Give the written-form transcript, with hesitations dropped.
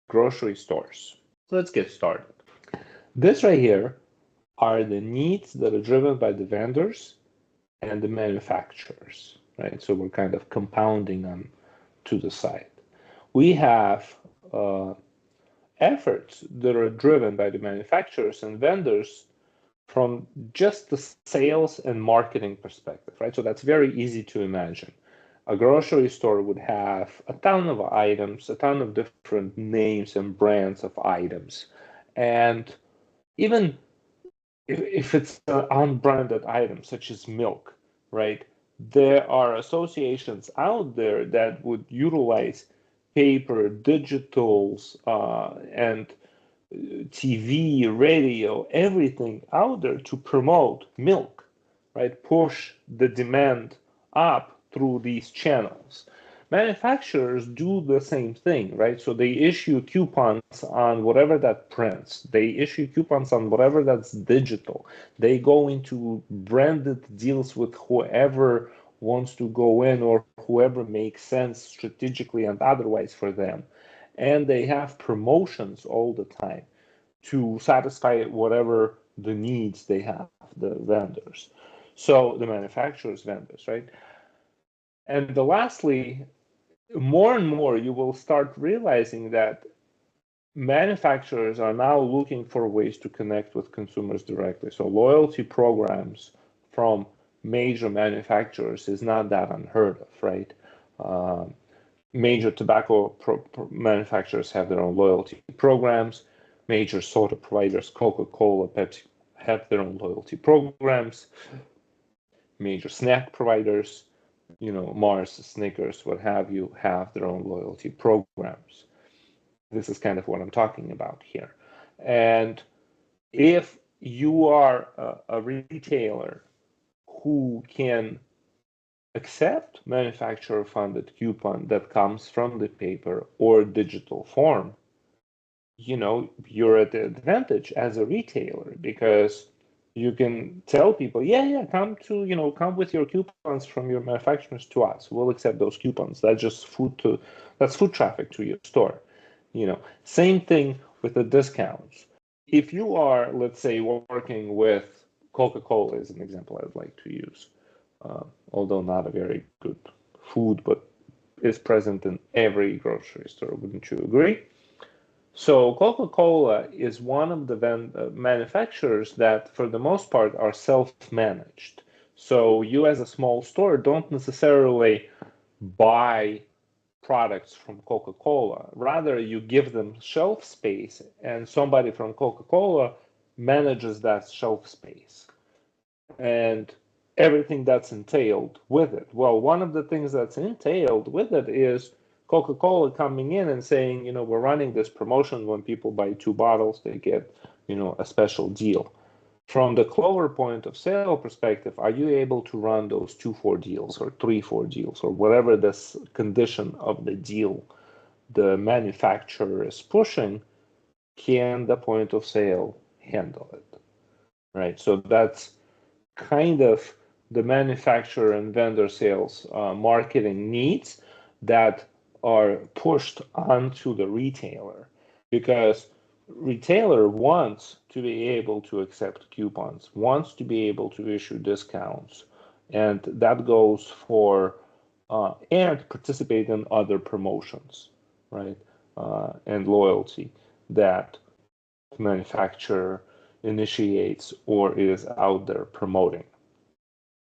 grocery stores. So let's get started. This right here are the needs that are driven by the vendors and the manufacturers, right? So we're kind of compounding them to the side. We have efforts that are driven by the manufacturers and vendors from just the sales and marketing perspective, right? So that's very easy to imagine. A grocery store would have a ton of items, a ton of different names and brands of items. And even if it's an unbranded item, such as milk, right? There are associations out there that would utilize paper, digitals, and TV, radio, everything out there to promote milk, right? Push the demand up through these channels. Manufacturers do the same thing, right? So they issue coupons on whatever that prints. They issue coupons on whatever that's digital. They go into branded deals with whoever wants to go in or whoever makes sense strategically and otherwise for them. And they have promotions all the time to satisfy whatever the needs they have, the vendors. So the manufacturers, vendors, right? And lastly, more and more you will start realizing that manufacturers are now looking for ways to connect with consumers directly. So loyalty programs from major manufacturers is not that unheard of, right? Major tobacco manufacturers have their own loyalty programs. Major soda providers, Coca-Cola, Pepsi, have their own loyalty programs. Major snack providers, Mars, Snickers, what have you, have their own loyalty programs. This is kind of what I'm talking about here. And if you are a retailer who can accept manufacturer-funded coupon that comes from the paper or digital form, you're at the advantage as a retailer because you can tell people, yeah, come with your coupons from your manufacturers to us. We'll accept those coupons. That's foot traffic to your store. Same thing with the discounts. If you are, let's say, working with Coca-Cola as an example I'd like to use, although not a very good food, but is present in every grocery store, wouldn't you agree? So Coca-Cola is one of the manufacturers that, for the most part, are self-managed. So you, as a small store, don't necessarily buy products from Coca-Cola. Rather, you give them shelf space, and somebody from Coca-Cola manages that shelf space and everything that's entailed with it. Well, one of the things that's entailed with it is Coca-Cola coming in and saying, we're running this promotion. When people buy 2 bottles, they get, a special deal. From the Clover point of sale perspective, are you able to run those 2 for deals or 3 for deals or whatever this condition of the deal the manufacturer is pushing? Can the point of sale handle it? Right. So that's kind of the manufacturer and vendor sales marketing needs that are pushed onto the retailer, because retailer wants to be able to accept coupons, wants to be able to issue discounts, and that goes for and participate in other promotions, right? And loyalty that manufacturer initiates or is out there promoting.